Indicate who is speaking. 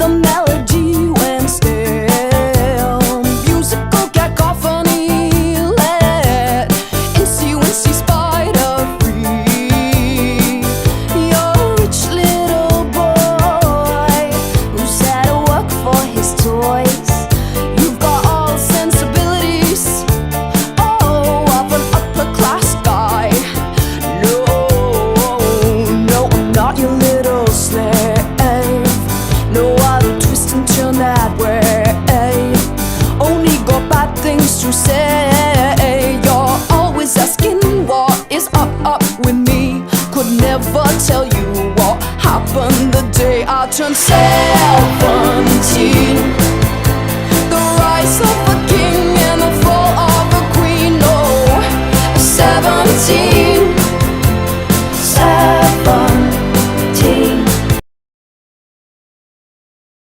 Speaker 1: the melody went stale. Musical cacophony led incy spider free. You're a rich little boy who's had to work for his toys. You've got all the sensibilities, oh, of an upper class guy. No, I'm not your little slave. No, I don't twist and turn that way. Only got bad things to say. You're always asking what is up with me. Could never tell you what happened the day I turned 7.